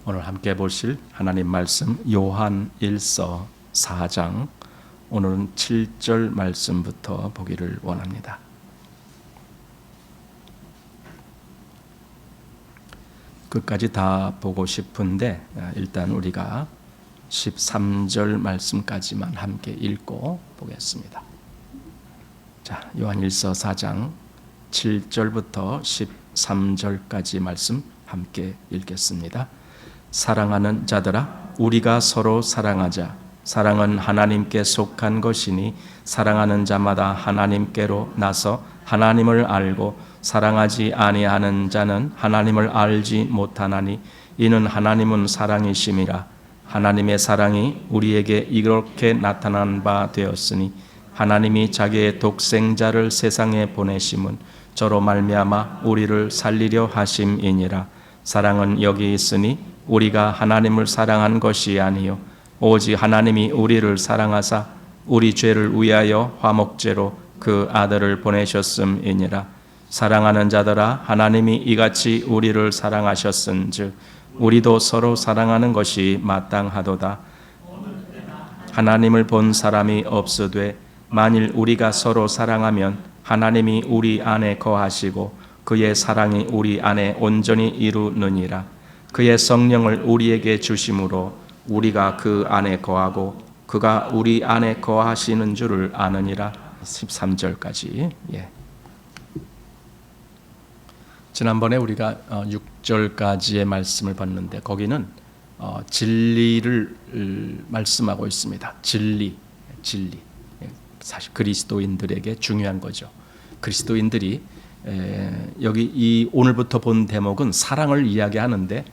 오늘 함께 보실 하나님 말씀 요한 1서 4장 오늘은 7절 말씀부터 보기를 원합니다. 끝까지 다 보고 싶은데 일단 우리가 13절 말씀까지만 함께 읽고 보겠습니다. 자, 요한 1서 4장 7절부터 13절까지 말씀 함께 읽겠습니다. 사랑하는 자들아, 우리가 서로 사랑하자. 사랑은 하나님께 속한 것이니 사랑하는 자마다 하나님께로 나서 하나님을 알고 사랑하지 아니하는 자는 하나님을 알지 못하나니 이는 하나님은 사랑이심이라. 하나님의 사랑이 우리에게 이렇게 나타난 바 되었으니 하나님이 자기의 독생자를 세상에 보내심은 저로 말미암아 우리를 살리려 하심이니라. 사랑은 여기 있으니 우리가 하나님을 사랑한 것이 아니요 오직 하나님이 우리를 사랑하사 우리 죄를 위하여 화목제로 그 아들을 보내셨음이니라. 사랑하는 자들아, 하나님이 이같이 우리를 사랑하셨은즉 우리도 서로 사랑하는 것이 마땅하도다. 하나님을 본 사람이 없으되 만일 우리가 서로 사랑하면 하나님이 우리 안에 거하시고 그의 사랑이 우리 안에 온전히 이루느니라. 그의 성령을 우리에게 주심으로 우리가 그 안에 거하고 그가 우리 안에 거하시는 줄을 아느니라. 13절까지. 지난번에 우리가 6절까지의 말씀을 봤는데 거기는 진리를 말씀하고 있습니다. 진리. 사실 그리스도인들에게 중요한 거죠. 그리스도인들이 여기 이 오늘부터 본 대목은 사랑을 이야기하는데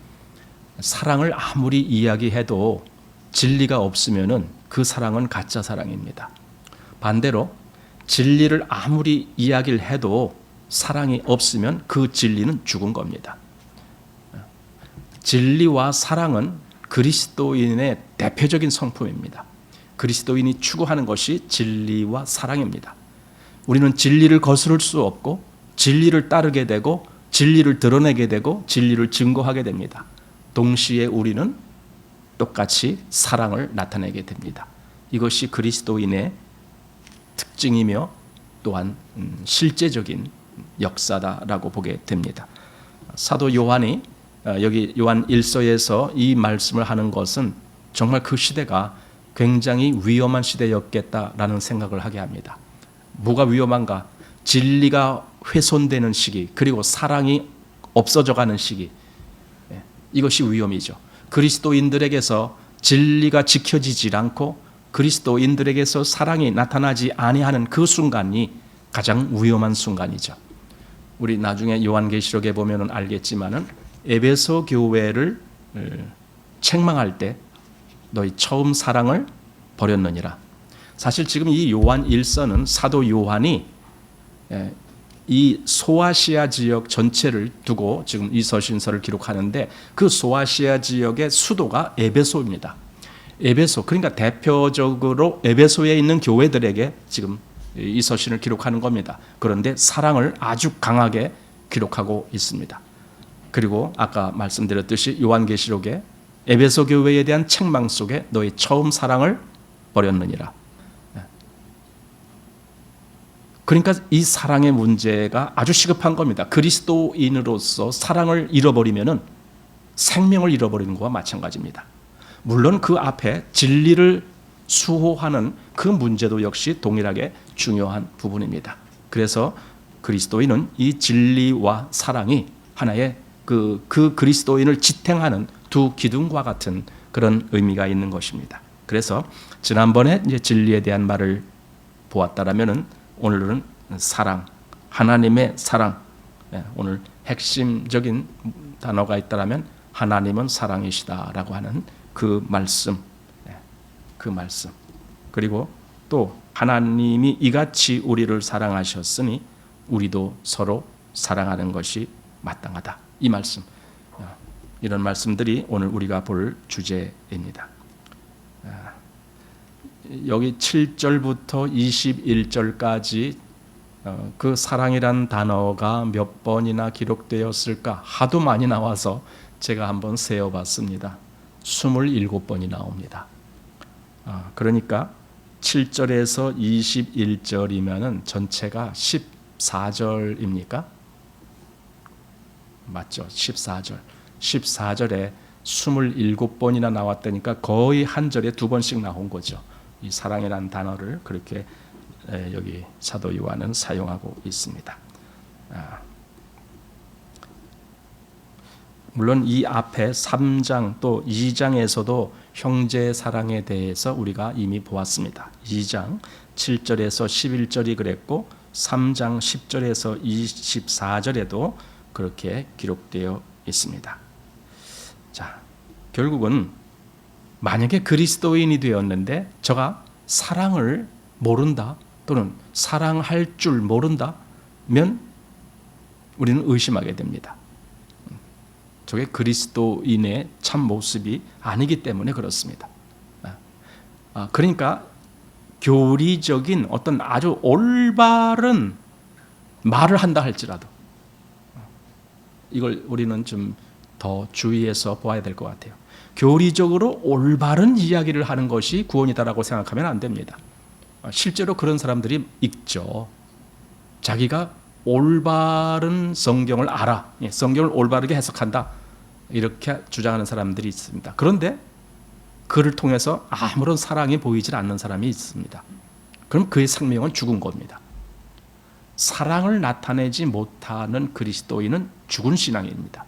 사랑을 아무리 이야기해도 진리가 없으면은 그 사랑은 가짜 사랑입니다. 반대로 진리를 아무리 이야기를 해도 사랑이 없으면 그 진리는 죽은 겁니다. 진리와 사랑은 그리스도인의 대표적인 성품입니다. 그리스도인이 추구하는 것이 진리와 사랑입니다. 우리는 진리를 거스를 수 없고 진리를 따르게 되고 진리를 드러내게 되고 진리를 증거하게 됩니다. 동시에 우리는 똑같이 사랑을 나타내게 됩니다. 이것이 그리스도인의 특징이며 또한 실제적인 역사다라고 보게 됩니다. 사도 요한이 여기 요한 1서에서 이 말씀을 하는 것은 정말 그 시대가 굉장히 위험한 시대였겠다라는 생각을 하게 합니다. 뭐가 위험한가? 진리가 훼손되는 시기, 그리고 사랑이 없어져가는 시기, 이것이 위험이죠. 그리스도인들에게서 진리가 지켜지지 않고 그리스도인들에게서 사랑이 나타나지 아니하는 그 순간이 가장 위험한 순간이죠. 우리 나중에 요한계시록에 보면은 알겠지만은 에베소 교회를 책망할 때 너희 처음 사랑을 버렸느니라. 사실 지금 이 요한 1서는 사도 요한이 이 소아시아 지역 전체를 두고 지금 이 서신서를 기록하는데 그 소아시아 지역의 수도가 에베소입니다. 에베소, 그러니까 대표적으로 에베소에 있는 교회들에게 지금 이 서신을 기록하는 겁니다. 그런데 사랑을 아주 강하게 기록하고 있습니다. 그리고 아까 말씀드렸듯이 요한계시록에 에베소 교회에 대한 책망 속에 너희 처음 사랑을 버렸느니라. 그러니까 이 사랑의 문제가 아주 시급한 겁니다. 그리스도인으로서 사랑을 잃어버리면은 생명을 잃어버리는 것과 마찬가지입니다. 물론 그 앞에 진리를 수호하는 그 문제도 역시 동일하게 중요한 부분입니다. 그래서 그리스도인은 이 진리와 사랑이 하나의 그 그리스도인을 지탱하는 두 기둥과 같은 그런 의미가 있는 것입니다. 그래서 지난번에 이제 진리에 대한 말을 보았다라면은 오늘은 사랑, 하나님의 사랑. 오늘 핵심적인 단어가 있다라면 하나님은 사랑이시다라고 하는 그 말씀, 그리고 또 하나님이 이같이 우리를 사랑하셨으니 우리도 서로 사랑하는 것이 마땅하다. 이 말씀, 이런 말씀들이 오늘 우리가 볼 주제입니다. 여기 7절부터 21절까지 그 사랑이란 단어가 몇 번이나 기록되었을까? 하도 많이 나와서 제가 한번 세어봤습니다. 27번이 나옵니다. 그러니까 7절에서 21절이면 전체가 14절입니까? 맞죠? 14절. 14절에 27번이나 나왔다니까 거의 한 절에 2번씩 나온 거죠. 이 사랑이라는 단어를 그렇게 여기 사도 요한은 사용하고 있습니다. 물론 이 앞에 3장 또 2장에서도 형제 사랑에 대해서 우리가 이미 보았습니다. 2장 7절에서 11절이 그랬고 3장 10절에서 24절에도 그렇게 기록되어 있습니다. 자, 결국은 만약에 그리스도인이 되었는데 저가 사랑을 모른다 또는 사랑할 줄 모른다면 우리는 의심하게 됩니다. 저게 그리스도인의 참 모습이 아니기 때문에 그렇습니다. 그러니까 교리적인 어떤 아주 올바른 말을 한다 할지라도 이걸 우리는 좀 더 주의해서 보아야 될 것 같아요. 교리적으로 올바른 이야기를 하는 것이 구원이다라고 생각하면 안 됩니다. 실제로 그런 사람들이 있죠. 자기가 올바른 성경을 알아, 성경을 올바르게 해석한다 이렇게 주장하는 사람들이 있습니다. 그런데 그를 통해서 아무런 사랑이 보이질 않는 사람이 있습니다. 그럼 그의 생명은 죽은 겁니다. 사랑을 나타내지 못하는 그리스도인은 죽은 신앙입니다.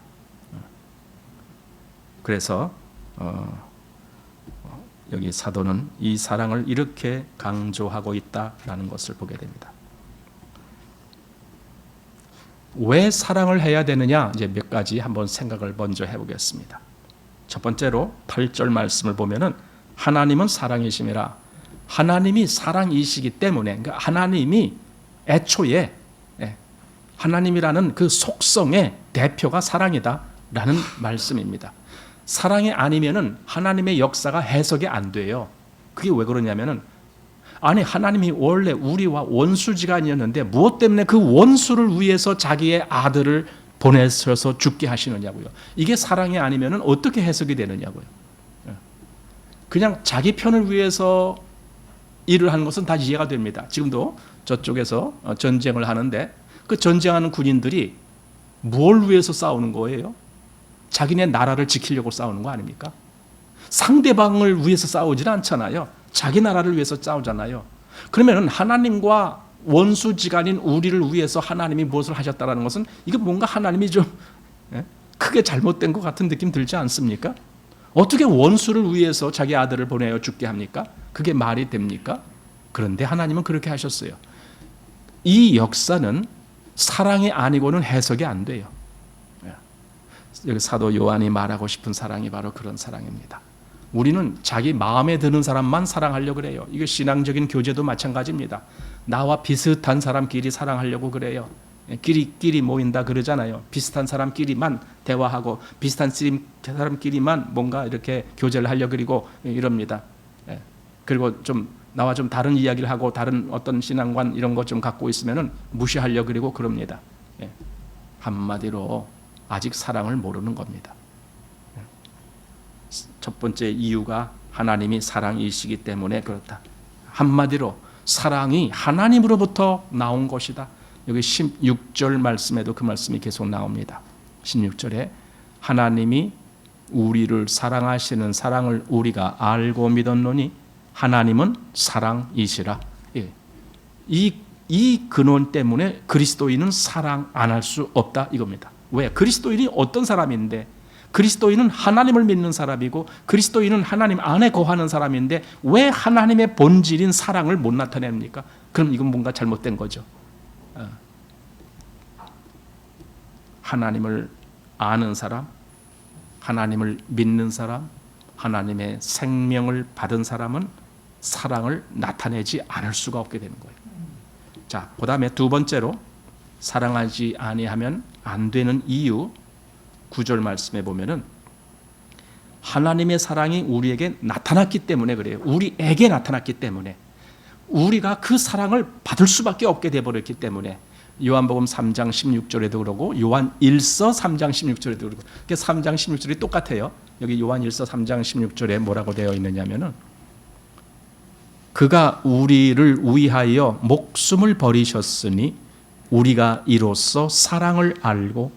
그래서 여기 사도는 이 사랑을 이렇게 강조하고 있다라는 것을 보게 됩니다. 왜 사랑을 해야 되느냐? 이제 몇 가지 한번 생각을 먼저 해보겠습니다. 첫 번째로 8절 말씀을 보면은 하나님은 사랑이심이라. 하나님이 사랑이시기 때문에, 그러니까 하나님이 애초에 하나님이라는 그 속성의 대표가 사랑이다라는 말씀입니다. 사랑이 아니면은 하나님의 역사가 해석이 안 돼요. 그게 왜 그러냐면은 아니 하나님이 원래 우리와 원수지간이었는데 무엇 때문에 그 원수를 위해서 자기의 아들을 보내셔서 죽게 하시느냐고요. 이게 사랑이 아니면은 어떻게 해석이 되느냐고요. 그냥 자기 편을 위해서 일을 하는 것은 다 이해가 됩니다. 지금도 저쪽에서 전쟁을 하는데 그 전쟁하는 군인들이 뭘 위해서 싸우는 거예요? 자기네 나라를 지키려고 싸우는 거 아닙니까? 상대방을 위해서 싸우지는 않잖아요. 자기 나라를 위해서 싸우잖아요. 그러면 하나님과 원수지간인 우리를 위해서 하나님이 무엇을 하셨다는 것은 이거 뭔가 하나님이 좀 크게 잘못된 것 같은 느낌 들지 않습니까? 어떻게 원수를 위해서 자기 아들을 보내어 죽게 합니까? 그게 말이 됩니까? 그런데 하나님은 그렇게 하셨어요. 이 역사는 사랑이 아니고는 해석이 안 돼요. 여기 사도 요한이 말하고 싶은 사랑이 바로 그런 사랑입니다. 우리는 자기 마음에 드는 사람만 사랑하려고 그래요. 이거 신앙적인 교제도 마찬가지입니다. 나와 비슷한 사람끼리 사랑하려고 그래요. 끼리 모인다 그러잖아요. 비슷한 사람끼리만 대화하고 비슷한 사람끼리만 뭔가 이렇게 교제를 하려고 그리고 이럽니다. 그리고 좀 나와 좀 다른 이야기를 하고 다른 어떤 신앙관 이런 것 좀 갖고 있으면은 무시하려고 그리고 그럽니다. 한마디로 아직 사랑을 모르는 겁니다. 첫 번째 이유가 하나님이 사랑이시기 때문에 그렇다. 한마디로 사랑이 하나님으로부터 나온 것이다. 여기 16절 말씀에도 그 말씀이 계속 나옵니다. 16절에 하나님이 우리를 사랑하시는 사랑을 우리가 알고 믿었노니 하나님은 사랑이시라. 이 근원 때문에 그리스도인은 사랑 안 할 수 없다 이겁니다. 왜? 그리스도인이 어떤 사람인데 그리스도인은 하나님을 믿는 사람이고 그리스도인은 하나님 안에 거하는 사람인데 왜 하나님의 본질인 사랑을 못 나타냅니까? 그럼 이건 뭔가 잘못된 거죠. 하나님을 아는 사람, 하나님을 믿는 사람, 하나님의 생명을 받은 사람은 사랑을 나타내지 않을 수가 없게 되는 거예요. 자, 그다음에 두 번째로 사랑하지 아니하면 안 되는 이유 9절 말씀에 보면은 하나님의 사랑이 우리에게 나타났기 때문에 그래요. 우리에게 나타났기 때문에 우리가 그 사랑을 받을 수밖에 없게 되어버렸기 때문에 요한복음 3장 16절에도 그러고 요한 1서 3장 16절에도 그러고 3장 16절이 똑같아요. 여기 요한 1서 3장 16절에 뭐라고 되어 있느냐면은 그가 우리를 위하여 목숨을 버리셨으니 우리가 이로써 사랑을 알고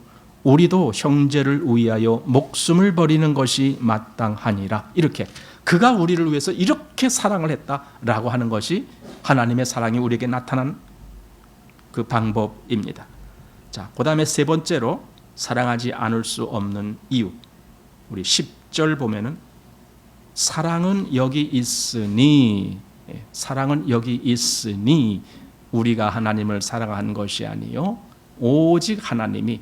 우리도 형제를 위하여 목숨을 버리는 것이 마땅하니라. 이렇게 그가 우리를 위해서 이렇게 사랑을 했다라고 하는 것이 하나님의 사랑이 우리에게 나타난 그 방법입니다. 자, 그다음에 세 번째로 사랑하지 않을 수 없는 이유. 우리 10절 보면은 사랑은 여기 있으니, 사랑은 여기 있으니 우리가 하나님을 사랑한 것이 아니요 오직 하나님이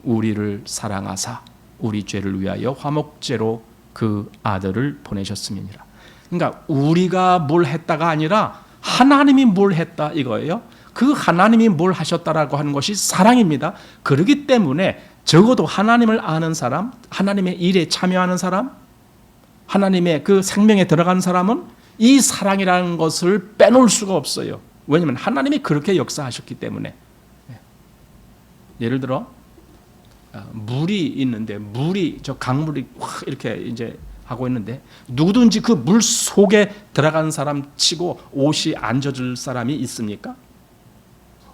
우리를 사랑하사 우리 죄를 위하여 화목제로 그 아들을 보내셨음이니라. 그러니까 우리가 뭘 했다가 아니라 하나님이 뭘 했다 이거예요. 그 하나님이 뭘 하셨다라고 하는 것이 사랑입니다. 그렇기 때문에 적어도 하나님을 아는 사람, 하나님의 일에 참여하는 사람, 하나님의 그 생명에 들어간 사람은 이 사랑이라는 것을 빼놓을 수가 없어요. 왜냐하면 하나님이 그렇게 역사하셨기 때문에. 예를 들어 물이 있는데 물이 저 강물이 확 이렇게 이제 하고 있는데 누구든지 그 물 속에 들어간 사람 치고 옷이 안 젖을 사람이 있습니까?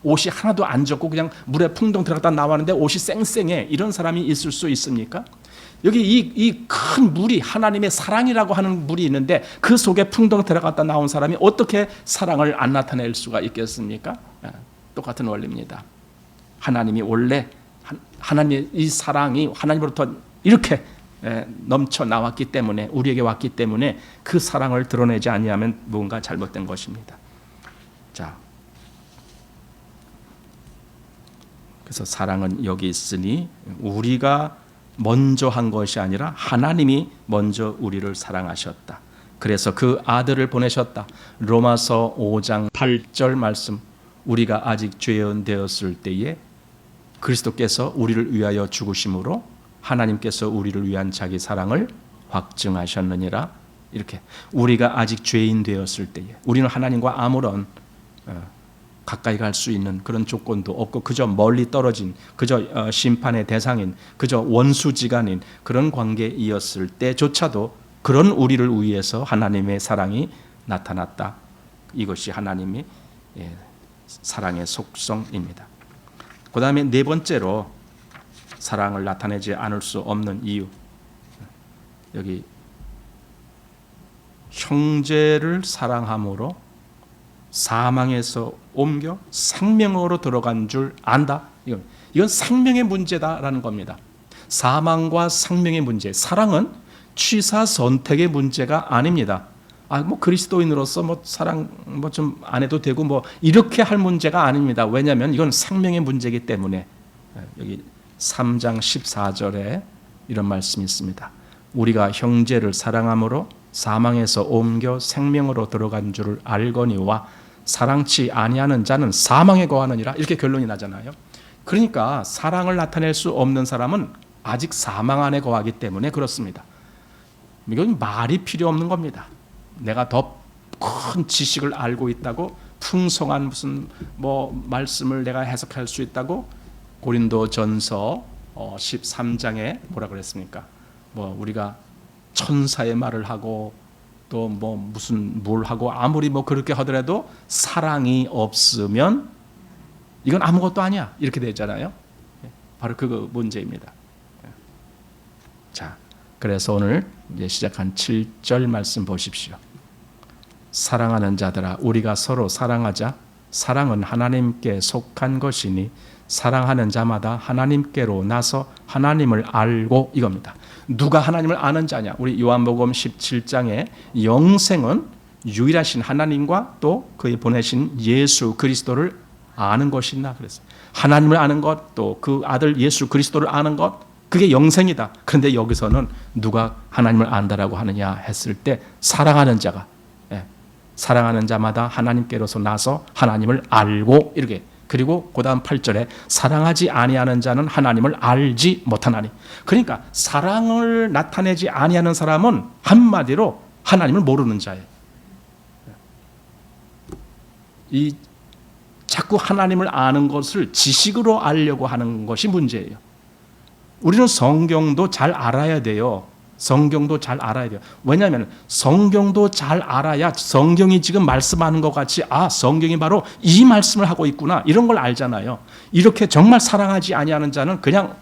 옷이 하나도 안 젖고 그냥 물에 풍덩 들어갔다 나왔는데 옷이 쌩쌩해. 이런 사람이 있을 수 있습니까? 여기 이 큰 물이 하나님의 사랑이라고 하는 물이 있는데 그 속에 풍덩 들어갔다 나온 사람이 어떻게 사랑을 안 나타낼 수가 있겠습니까? 똑같은 원리입니다. 하나님이 원래 하나님의 이 사랑이 하나님으로부터 이렇게 넘쳐 나왔기 때문에 우리에게 왔기 때문에 그 사랑을 드러내지 아니하면 뭔가 잘못된 것입니다. 자, 그래서 사랑은 여기 있으니 우리가 먼저 한 것이 아니라 하나님이 먼저 우리를 사랑하셨다. 그래서 그 아들을 보내셨다. 로마서 5장 8절 말씀. 우리가 아직 죄인 되었을 때에 그리스도께서 우리를 위하여 죽으심으로 하나님께서 우리를 위한 자기 사랑을 확증하셨느니라. 이렇게 우리가 아직 죄인 되었을 때에 우리는 하나님과 아무런 가까이 갈 수 있는 그런 조건도 없고 그저 멀리 떨어진 그저 심판의 대상인 그저 원수지간인 그런 관계이었을 때조차도 그런 우리를 위해서 하나님의 사랑이 나타났다. 이것이 하나님의 사랑의 속성입니다. 그 다음에 네 번째로 사랑을 나타내지 않을 수 없는 이유. 여기 형제를 사랑함으로 사망에서 옮겨 생명으로 들어간 줄 안다. 이건 생명의 문제다라는 겁니다. 사망과 생명의 문제. 사랑은 취사 선택의 문제가 아닙니다. 뭐 그리스도인으로서 뭐 사랑 뭐 좀 안 해도 되고 뭐 이렇게 할 문제가 아닙니다. 왜냐하면 이건 생명의 문제이기 때문에. 여기 3장 14절에 이런 말씀이 있습니다. 우리가 형제를 사랑함으로 사망에서 옮겨 생명으로 들어간 줄을 알거니와 사랑치 아니하는 자는 사망에 거하느니라. 이렇게 결론이 나잖아요. 그러니까 사랑을 나타낼 수 없는 사람은 아직 사망 안에 거하기 때문에 그렇습니다. 이건 말이 필요 없는 겁니다. 내가 더 큰 지식을 알고 있다고 풍성한 무슨 뭐 말씀을 내가 해석할 수 있다고 고린도전서 13장에 뭐라 그랬습니까? 뭐 우리가 천사의 말을 하고 또 뭐 무슨 뭘 하고 아무리 뭐 그렇게 하더라도 사랑이 없으면 이건 아무것도 아니야. 이렇게 되잖아요. 바로 그 문제입니다. 자, 그래서 오늘 이제 시작한 7절 말씀 보십시오. 사랑하는 자들아 우리가 서로 사랑하자. 사랑은 하나님께 속한 것이니 사랑하는 자마다 하나님께로 나서 하나님을 알고 이겁니다. 누가 하나님을 아는 자냐? 우리 요한복음 17장에 영생은 유일하신 하나님과 또 그의 보내신 예수 그리스도를 아는 것이나 그랬어요. 하나님을 아는 것, 또 그 아들 예수 그리스도를 아는 것, 그게 영생이다. 그런데 여기서는 누가 하나님을 안다라고 하느냐 했을 때 사랑하는 자가, 사랑하는 자마다 하나님께로서 나서 하나님을 알고 이렇게. 그리고 그 다음 8절에 사랑하지 아니하는 자는 하나님을 알지 못하나니. 그러니까 사랑을 나타내지 아니하는 사람은 한마디로 하나님을 모르는 자예요. 이 자꾸 하나님을 아는 것을 지식으로 알려고 하는 것이 문제예요. 우리는 성경도 잘 알아야 돼요. 성경도 잘 알아야 돼요. 왜냐하면 성경도 잘 알아야 성경이 지금 말씀하는 것 같이 성경이 바로 이 말씀을 하고 있구나 이런 걸 알잖아요. 이렇게 정말 사랑하지 아니하는 자는 그냥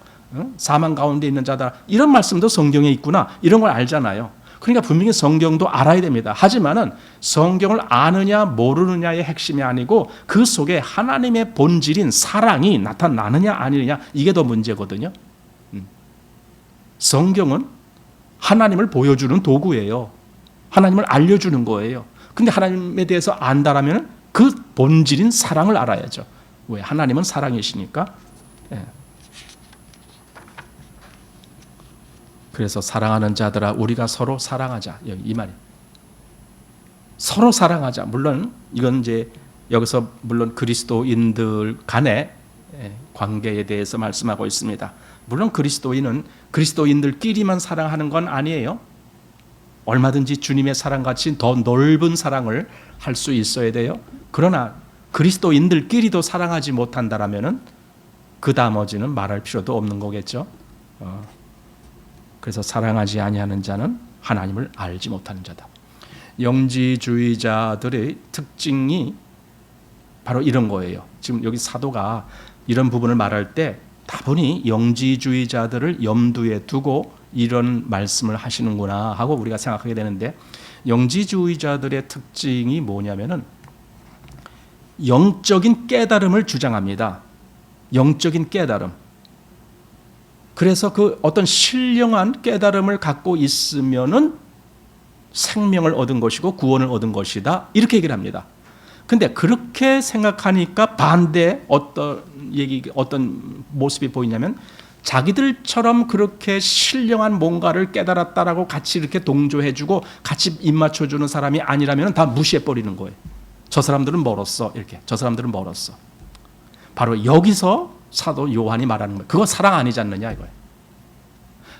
사망 가운데 있는 자다 이런 말씀도 성경에 있구나 이런 걸 알잖아요. 그러니까 분명히 성경도 알아야 됩니다. 하지만은 성경을 아느냐 모르느냐의 핵심이 아니고 그 속에 하나님의 본질인 사랑이 나타나느냐 아니느냐 이게 더 문제거든요. 성경은 하나님을 보여주는 도구예요. 하나님을 알려주는 거예요. 근데 하나님에 대해서 안다라면 그 본질인 사랑을 알아야죠. 왜? 하나님은 사랑이시니까. 그래서 사랑하는 자들아 우리가 서로 사랑하자. 이 말이. 서로 사랑하자. 물론 이건 이제 여기서 물론 그리스도인들 간의 관계에 대해서 말씀하고 있습니다. 물론 그리스도인은 그리스도인들끼리만 사랑하는 건 아니에요. 얼마든지 주님의 사랑같이 더 넓은 사랑을 할 수 있어야 돼요. 그러나 그리스도인들끼리도 사랑하지 못한다라면은 그 나머지는 말할 필요도 없는 거겠죠. 그래서 사랑하지 아니하는 자는 하나님을 알지 못하는 자다. 영지주의자들의 특징이 바로 이런 거예요. 지금 여기 사도가 이런 부분을 말할 때 다분히 영지주의자들을 염두에 두고 이런 말씀을 하시는구나 하고 우리가 생각하게 되는데, 영지주의자들의 특징이 뭐냐면은 영적인 깨달음을 주장합니다. 영적인 깨달음. 그래서 그 어떤 신령한 깨달음을 갖고 있으면은 생명을 얻은 것이고 구원을 얻은 것이다 이렇게 얘기를 합니다. 근데 그렇게 생각하니까 반대 어떤 모습이 보이냐면, 자기들처럼 그렇게 신령한 뭔가를 깨달았다라고 같이 이렇게 동조해주고 같이 입 맞춰주는 사람이 아니라면 다 무시해버리는 거예요. 저 사람들은 멀었어. 이렇게. 저 사람들은 멀었어. 바로 여기서 사도 요한이 말하는 거예요. 그거 사랑 아니지 않느냐 이거예요.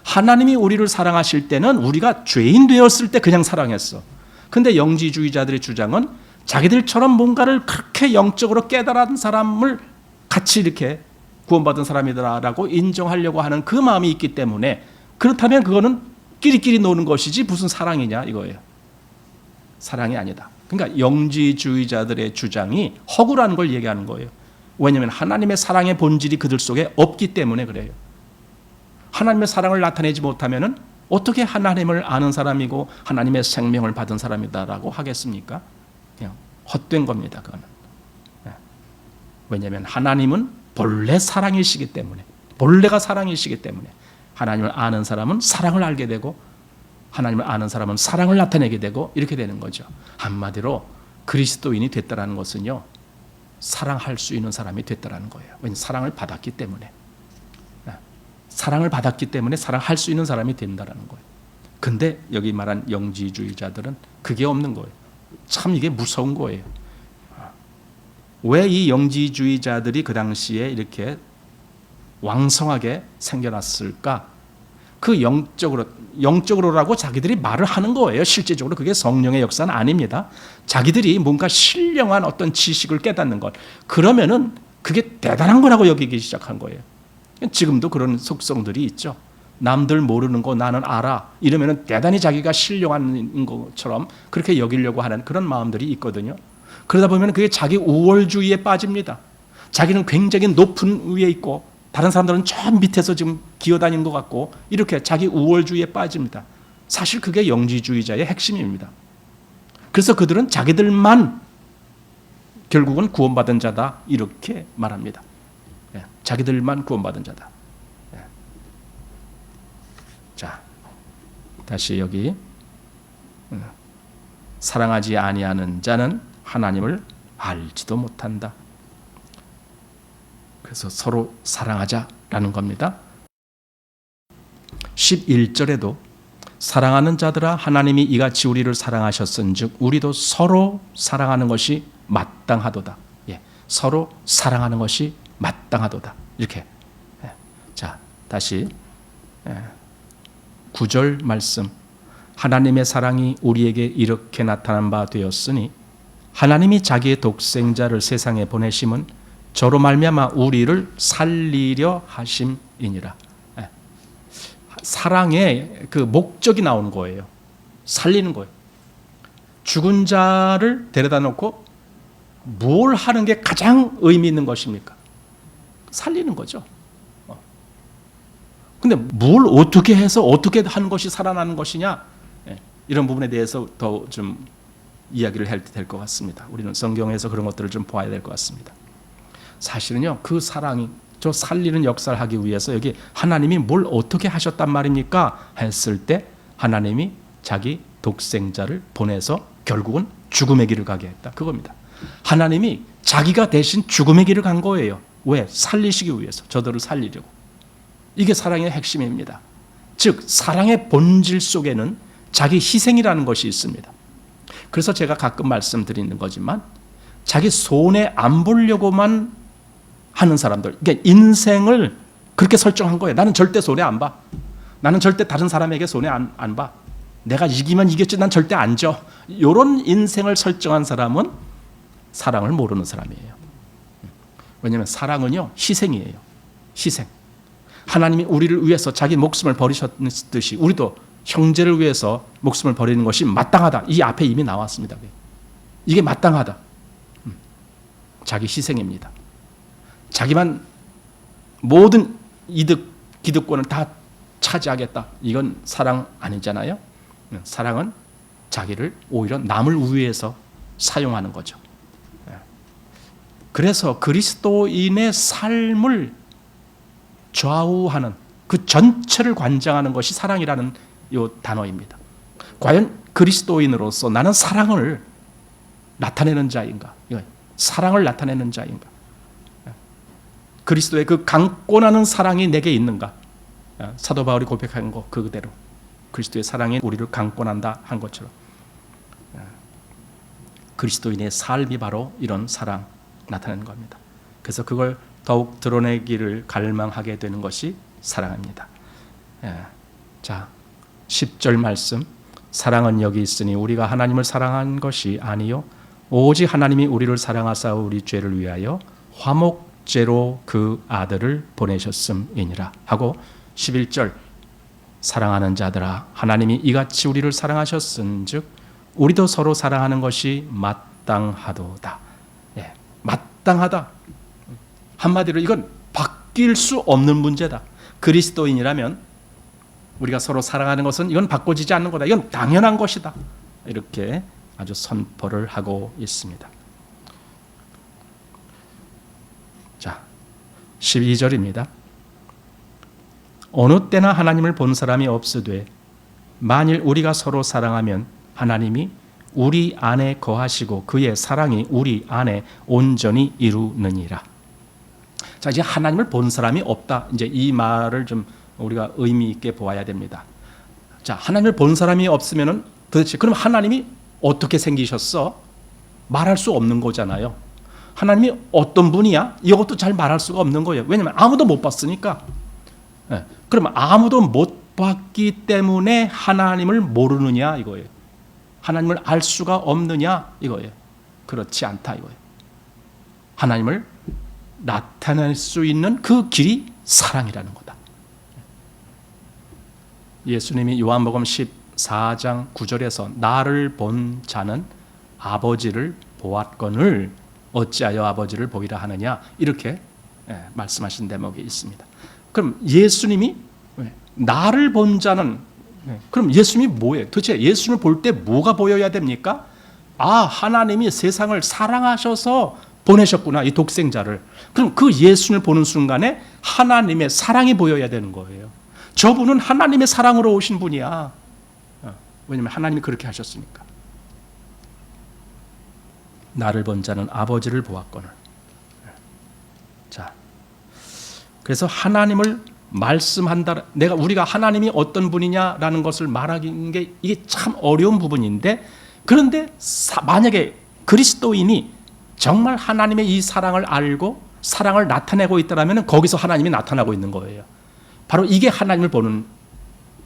하나님이 우리를 사랑하실 때는 우리가 죄인 되었을 때 그냥 사랑했어. 근데 영지주의자들의 주장은 자기들처럼 뭔가를 그렇게 영적으로 깨달은 사람을 같이 이렇게 구원받은 사람이다라고 인정하려고 하는 그 마음이 있기 때문에, 그렇다면 그거는 끼리끼리 노는 것이지 무슨 사랑이냐 이거예요. 사랑이 아니다. 그러니까 영지주의자들의 주장이 허구라는 걸 얘기하는 거예요. 왜냐하면 하나님의 사랑의 본질이 그들 속에 없기 때문에 그래요. 하나님의 사랑을 나타내지 못하면 어떻게 하나님을 아는 사람이고 하나님의 생명을 받은 사람이다라고 하겠습니까? 그냥 헛된 겁니다. 그거는. 왜냐하면 하나님은 본래 사랑이시기 때문에, 본래가 사랑이시기 때문에 하나님을 아는 사람은 사랑을 알게 되고 하나님을 아는 사람은 사랑을 나타내게 되고 이렇게 되는 거죠. 한마디로 그리스도인이 됐다는 것은요, 사랑할 수 있는 사람이 됐다는 거예요. 왜냐하면 사랑을 받았기 때문에. 사랑을 받았기 때문에 사랑할 수 있는 사람이 된다는 거예요. 근데 여기 말한 영지주의자들은 그게 없는 거예요. 참 이게 무서운 거예요. 왜 이 영지주의자들이 그 당시에 이렇게 왕성하게 생겨났을까? 그 영적으로라고 자기들이 말을 하는 거예요. 실제적으로 그게 성령의 역사는 아닙니다. 자기들이 뭔가 신령한 어떤 지식을 깨닫는 것, 그러면은 그게 대단한 거라고 여기기 시작한 거예요. 지금도 그런 속성들이 있죠. 남들 모르는 거 나는 알아 이러면은 대단히 자기가 신령한 것처럼 그렇게 여기려고 하는 그런 마음들이 있거든요. 그러다 보면 그게 자기 우월주의에 빠집니다. 자기는 굉장히 높은 위에 있고 다른 사람들은 저 밑에서 지금 기어다니는 것 같고 이렇게 자기 우월주의에 빠집니다. 사실 그게 영지주의자의 핵심입니다. 그래서 그들은 자기들만 결국은 구원받은 자다 이렇게 말합니다. 자기들만 구원받은 자다. 자, 다시 여기 사랑하지 아니하는 자는 하나님을 알지도 못한다. 그래서 서로 사랑하자라는 겁니다. 11절에도 사랑하는 자들아 하나님이 이같이 우리를 사랑하셨은즉 우리도 서로 사랑하는 것이 마땅하도다. 서로 사랑하는 것이 마땅하도다. 이렇게. 자, 다시 9절 말씀. 하나님의 사랑이 우리에게 이렇게 나타난 바 되었으니 하나님이 자기의 독생자를 세상에 보내심은 저로 말미암아 우리를 살리려 하심이니라. 사랑의 그 목적이 나오는 거예요. 살리는 거예요. 죽은 자를 데려다 놓고 뭘 하는 게 가장 의미 있는 것입니까? 살리는 거죠. 근데 뭘 어떻게 해서 어떻게 하는 것이 살아나는 것이냐? 이런 부분에 대해서 더 좀 이야기를 해야 될 것 같습니다. 우리는 성경에서 그런 것들을 좀 보아야 될 것 같습니다. 사실은요, 그 사랑이 저 살리는 역사를 하기 위해서 여기 하나님이 뭘 어떻게 하셨단 말입니까? 했을 때 하나님이 자기 독생자를 보내서 결국은 죽음의 길을 가게 했다. 그겁니다. 하나님이 자기가 대신 죽음의 길을 간 거예요. 왜? 살리시기 위해서. 저들을 살리려고. 이게 사랑의 핵심입니다. 즉 사랑의 본질 속에는 자기 희생이라는 것이 있습니다. 그래서 제가 가끔 말씀드리는 거지만 자기 손해 안 보려고만 하는 사람들, 그러니까 인생을 그렇게 설정한 거예요. 나는 절대 손해 안 봐. 나는 절대 다른 사람에게 손해 안 봐. 내가 이기면 이겼지 난 절대 안 져. 이런 인생을 설정한 사람은 사랑을 모르는 사람이에요. 왜냐하면 사랑은요 희생이에요. 희생. 하나님이 우리를 위해서 자기 목숨을 버리셨듯이 우리도 형제를 위해서 목숨을 버리는 것이 마땅하다. 이 앞에 이미 나왔습니다. 이게 마땅하다. 자기 희생입니다. 자기만 모든 이득, 기득권을 다 차지하겠다. 이건 사랑 아니잖아요. 사랑은 자기를 오히려 남을 위해서 사용하는 거죠. 그래서 그리스도인의 삶을 좌우하는 그 전체를 관장하는 것이 사랑이라는 이 단어입니다. 과연 그리스도인으로서 나는 사랑을 나타내는 자인가? 사랑을 나타내는 자인가? 그리스도의 그 강권하는 사랑이 내게 있는가? 사도 바울이 고백한 거 그대로 그리스도의 사랑이 우리를 강권한다 한 것처럼 그리스도인의 삶이 바로 이런 사랑 나타내는 겁니다. 그래서 그걸 더욱 드러내기를 갈망하게 되는 것이 사랑입니다. 자, 10절 말씀. 사랑은 여기 있으니 우리가 하나님을 사랑한 것이 아니요 오직 하나님이 우리를 사랑하사 우리 죄를 위하여 화목제로 그 아들을 보내셨음이니라 하고 11절 사랑하는 자들아 하나님이 이같이 우리를 사랑하셨은즉 우리도 서로 사랑하는 것이 마땅하도다. 마땅하다. 한마디로 이건 바뀔 수 없는 문제다. 그리스도인이라면 우리가 서로 사랑하는 것은 이건 바꿔지지 않는 거다. 이건 당연한 것이다. 이렇게 아주 선포를 하고 있습니다. 자, 12절입니다. 어느 때나 하나님을 본 사람이 없으되 만일 우리가 서로 사랑하면 하나님이 우리 안에 거하시고 그의 사랑이 우리 안에 온전히 이루느니라. 자, 이제 하나님을 본 사람이 없다. 이제 이 말을 좀 우리가 의미 있게 보아야 됩니다. 자, 하나님을 본 사람이 없으면은 도대체 그럼 하나님이 어떻게 생기셨어? 말할 수 없는 거잖아요. 하나님이 어떤 분이야? 이것도 잘 말할 수가 없는 거예요. 왜냐하면 아무도 못 봤으니까. 그러면 아무도 못 봤기 때문에 하나님을 모르느냐 이거예요. 하나님을 알 수가 없느냐 이거예요. 그렇지 않다 이거예요. 하나님을 나타낼 수 있는 그 길이 사랑이라는 거다. 예수님이 요한복음 14장 9절에서 나를 본 자는 아버지를 보았거늘 어찌하여 아버지를 보이라 하느냐 이렇게 말씀하신 대목이 있습니다. 그럼 예수님이 나를 본 자는 그럼 예수님이 뭐예요? 도대체 예수님을 볼 때 뭐가 보여야 됩니까? 하나님이 세상을 사랑하셔서 보내셨구나 이 독생자를. 그럼 그 예수님을 보는 순간에 하나님의 사랑이 보여야 되는 거예요. 저분은 하나님의 사랑으로 오신 분이야. 왜냐하면 하나님이 그렇게 하셨으니까. 나를 본 자는 아버지를 보았거늘. 자, 그래서 하나님을 말씀한다. 우리가 하나님이 어떤 분이냐라는 것을 말하는 게 이게 참 어려운 부분인데, 그런데 만약에 그리스도인이 정말 하나님의 이 사랑을 알고 사랑을 나타내고 있다면 거기서 하나님이 나타나고 있는 거예요. 바로 이게 하나님을 보는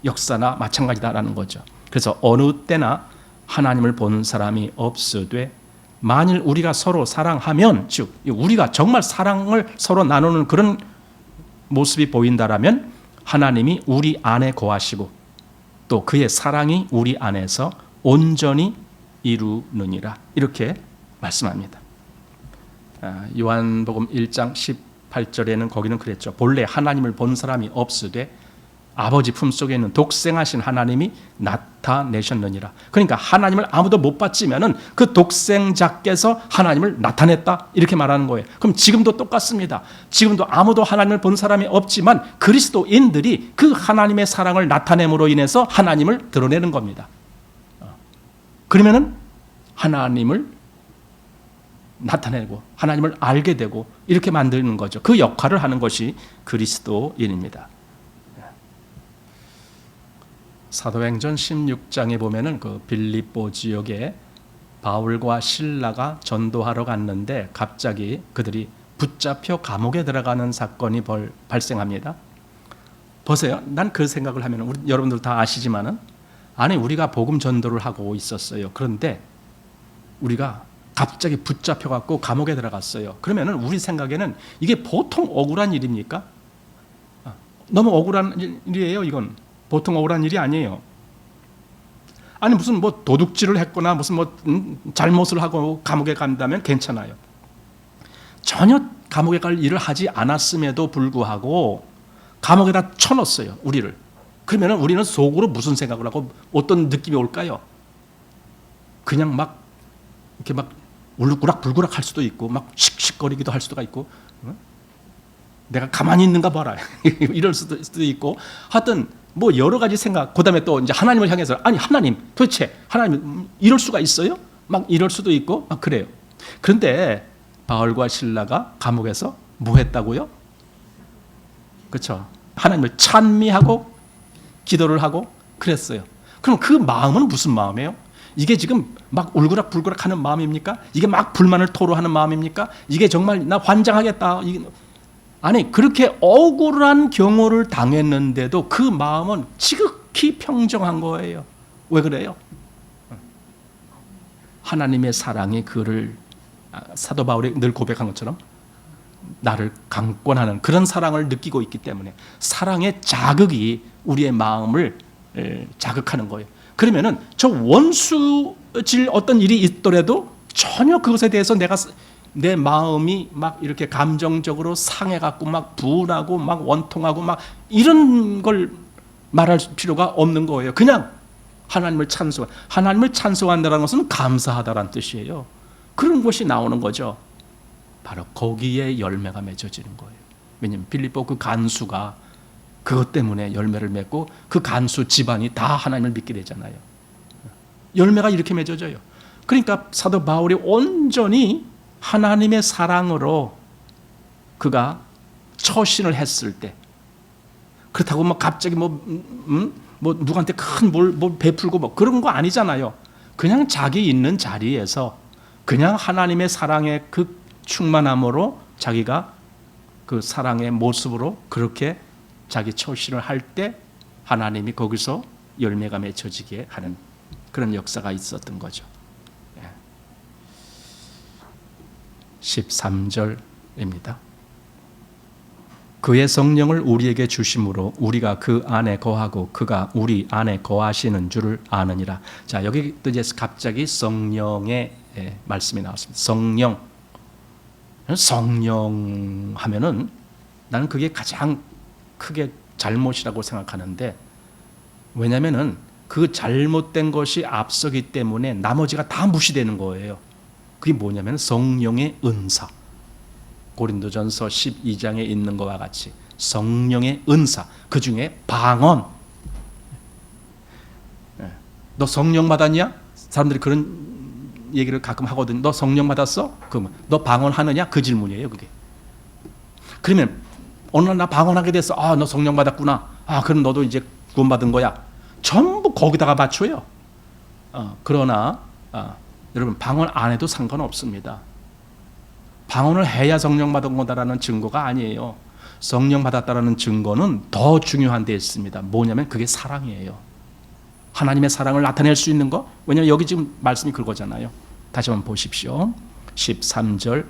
역사나 마찬가지다라는 거죠. 그래서 어느 때나 하나님을 보는 사람이 없으되 만일 우리가 서로 사랑하면, 즉 우리가 정말 사랑을 서로 나누는 그런 모습이 보인다라면 하나님이 우리 안에 거하시고 또 그의 사랑이 우리 안에서 온전히 이루느니라, 이렇게 말씀합니다. 요한복음 1장 18절에는 거기는 그랬죠. 본래 하나님을 본 사람이 없으되 아버지 품속에 있는 독생하신 하나님이 나타내셨느니라. 그러니까 하나님을 아무도 못 봤지만은 그 독생자께서 하나님을 나타냈다, 이렇게 말하는 거예요. 그럼 지금도 똑같습니다. 지금도 아무도 하나님을 본 사람이 없지만 그리스도인들이 그 하나님의 사랑을 나타냄으로 인해서 하나님을 드러내는 겁니다. 그러면은 하나님을 나타내고 하나님을 알게 되고 이렇게 만드는 거죠. 그 역할을 하는 것이 그리스도인입니다. 사도행전 16장에 보면은 그 빌립보 지역에 바울과 실라가 전도하러 갔는데 갑자기 그들이 붙잡혀 감옥에 들어가는 사건이 발생합니다. 보세요. 난 그 생각을 하면 여러분들 다 아시지만은, 아니 우리가 복음 전도를 하고 있었어요. 그런데 우리가 갑자기 붙잡혀 갖고 감옥에 들어갔어요. 그러면은 우리 생각에는 이게 보통 억울한 일입니까? 너무 억울한 일이에요. 이건 보통 억울한 일이 아니에요. 아니 무슨 뭐 도둑질을 했거나 무슨 뭐 잘못을 하고 감옥에 간다면 괜찮아요. 전혀 감옥에 갈 일을 하지 않았음에도 불구하고 감옥에다 쳐넣었어요, 우리를. 그러면 우리는 속으로 무슨 생각을 하고 어떤 느낌이 올까요? 그냥 막 이렇게 막 울그락불그락 할 수도 있고 막 씩씩거리기도 할 수도 있고, 내가 가만히 있는가 봐라 이럴 수도 있고, 하여튼 뭐 여러 가지 생각. 그다음에 또 이제 하나님을 향해서, 아니 하나님 도대체 하나님 이럴 수가 있어요? 막 이럴 수도 있고 막 그래요. 그런데 바울과 실라가 감옥에서 뭐 했다고요? 그렇죠. 하나님을 찬미하고 기도를 하고 그랬어요. 그럼 그 마음은 무슨 마음이에요? 이게 지금 막 울그락불그락 하는 마음입니까? 이게 막 불만을 토로하는 마음입니까? 이게 정말 나 환장하겠다. 아니 그렇게 억울한 경우를 당했는데도 그 마음은 지극히 평정한 거예요. 왜 그래요? 하나님의 사랑이 그를, 사도 바울이 늘 고백한 것처럼 나를 강권하는 그런 사랑을 느끼고 있기 때문에, 사랑의 자극이 우리의 마음을 자극하는 거예요. 그러면은 저 원수질 어떤 일이 있더라도 전혀 그것에 대해서 내 마음이 막 이렇게 감정적으로 상해갖고 막 분하고 막 원통하고 막 이런 걸 말할 필요가 없는 거예요. 그냥 하나님을 찬송한다는 것은 감사하다라는 뜻이에요. 그런 것이 나오는 거죠. 바로 거기에 열매가 맺어지는 거예요. 왜냐하면 빌립보 그 간수가 그것 때문에 열매를 맺고 그 간수 집안이 다 하나님을 믿게 되잖아요. 열매가 이렇게 맺어져요. 그러니까 사도 바울이 온전히 하나님의 사랑으로 그가 처신을 했을 때, 그렇다고 뭐 갑자기 뭐 누구한테 큰 뭘 베풀고 뭐 그런 거 아니잖아요. 그냥 자기 있는 자리에서 그냥 하나님의 사랑의 그 충만함으로 자기가 그 사랑의 모습으로 그렇게 자기 처신을 할 때 하나님이 거기서 열매가 맺혀지게 하는 그런 역사가 있었던 거죠. 13절입니다. 그의 성령을 우리에게 주심으로 우리가 그 안에 거하고 그가 우리 안에 거하시는 줄을 아느니라. 자, 여기 또 이제 갑자기 성령의 말씀이 나왔습니다. 성령 하면은 나는 그게 가장 크게 잘못이라고 생각하는데, 왜냐면은 그 잘못된 것이 앞서기 때문에 나머지가 다 무시되는 거예요. 그게 뭐냐면 성령의 은사. 고린도전서 12장에 있는 것과 같이 성령의 은사, 그 중에 방언. 너 성령 받았냐? 사람들이 그런 얘기를 가끔 하거든. 너 성령 받았어? 그러면 너 방언하느냐? 그 질문이에요, 그게. 그러면 어느 날 나 방언하게 됐어. 아, 너 성령 받았구나. 아, 그럼 너도 이제 구원받은 거야. 전부 거기다가 맞춰요. 그러나 여러분, 방언 안 해도 상관없습니다. 방언을 해야 성령 받은 거다라는 증거가 아니에요. 성령 받았다라는 증거는 더 중요한 데 있습니다. 뭐냐면 그게 사랑이에요. 하나님의 사랑을 나타낼 수 있는 거. 왜냐하면 여기 지금 말씀이 그거잖아요. 다시 한번 보십시오. 13절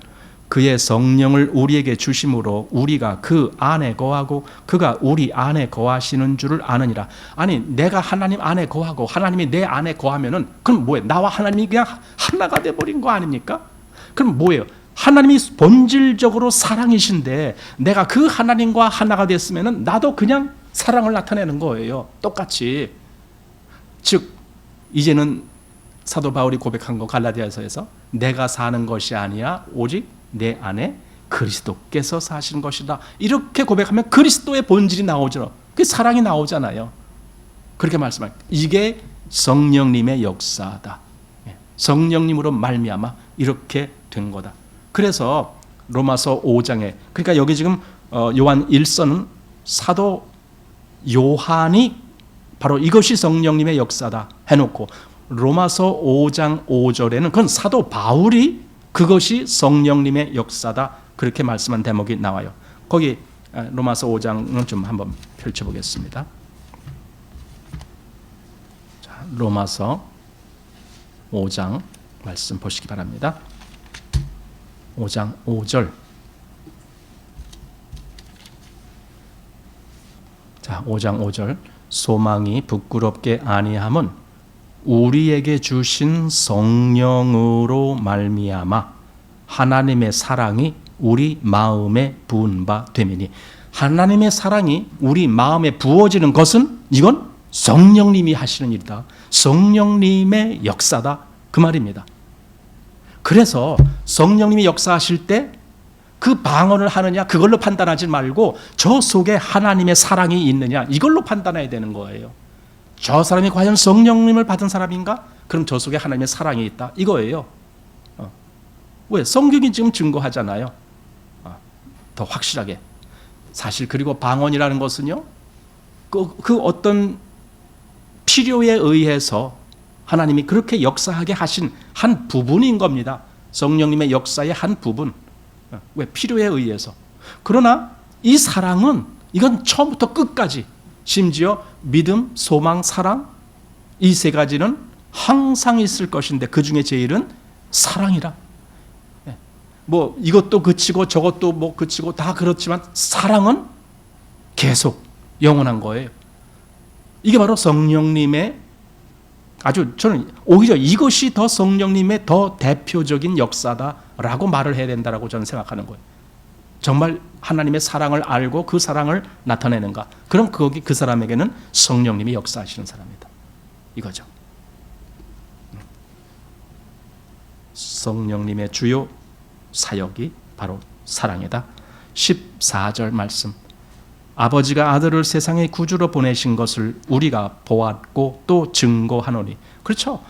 그의 성령을 우리에게 주심으로 우리가 그 안에 거하고 그가 우리 안에 거하시는 줄을 아느니라. 아니 내가 하나님 안에 거하고 하나님이 내 안에 거하면은 그럼 뭐예요? 나와 하나님이 그냥 하나가 돼버린 거 아닙니까? 그럼 뭐예요? 하나님이 본질적으로 사랑이신데 내가 그 하나님과 하나가 됐으면은 나도 그냥 사랑을 나타내는 거예요. 똑같이. 즉 이제는 사도 바울이 고백한 거 갈라디아서에서 내가 사는 것이 아니야 오직 내 안에 그리스도께서 사시는 것이다. 이렇게 고백하면 그리스도의 본질이 나오죠. 그 사랑이 나오잖아요. 그렇게 말씀합니다. 이게 성령님의 역사다. 성령님으로 말미암아 이렇게 된 거다. 그래서 로마서 5장에 그러니까 여기 지금 요한 1서는 사도 요한이 바로 이것이 성령님의 역사다 해놓고 로마서 5장 5절에는 그건 사도 바울이 그것이 성령님의 역사다 그렇게 말씀한 대목이 나와요. 거기 로마서 5장은 좀 한번 펼쳐보겠습니다. 자, 로마서 5장 말씀 보시기 바랍니다. 5장 5절. 자, 5장 5절. 소망이 부끄럽게 아니함은 우리에게 주신 성령으로 말미암아 하나님의 사랑이 우리 마음에 부은 바 되매니. 하나님의 사랑이 우리 마음에 부어지는 것은 이건 성령님이 하시는 일이다. 성령님의 역사다. 그 말입니다. 그래서 성령님이 역사하실 때 그 방언을 하느냐 그걸로 판단하지 말고 저 속에 하나님의 사랑이 있느냐 이걸로 판단해야 되는 거예요. 저 사람이 과연 성령님을 받은 사람인가? 그럼 저 속에 하나님의 사랑이 있다 이거예요. 왜? 성경이 지금 증거하잖아요. 더 확실하게. 사실 그리고 방언이라는 것은요 그 어떤 필요에 의해서 하나님이 그렇게 역사하게 하신 한 부분인 겁니다. 성령님의 역사의 한 부분. 왜? 필요에 의해서. 그러나 이 사랑은 이건 처음부터 끝까지 심지어 믿음, 소망, 사랑 이 세 가지는 항상 있을 것인데 그 중에 제일은 사랑이라. 뭐 이것도 그치고 저것도 뭐 그치고 다 그렇지만 사랑은 계속 영원한 거예요. 이게 바로 성령님의 아주 저는 오히려 이것이 더 성령님의 더 대표적인 역사다라고 말을 해야 된다라고 저는 생각하는 거예요. 정말 하나님의 사랑을 알고 그 사랑을 나타내는가? 그럼 거기 그 사람에게는 성령님이 역사하시는 사람이다. 이거죠. 성령님의 주요 사역이 바로 사랑이다. 14절 말씀. 아버지가 아들을 세상의 구주로 보내신 것을 우리가 보았고 또 증거하노니. 그렇죠.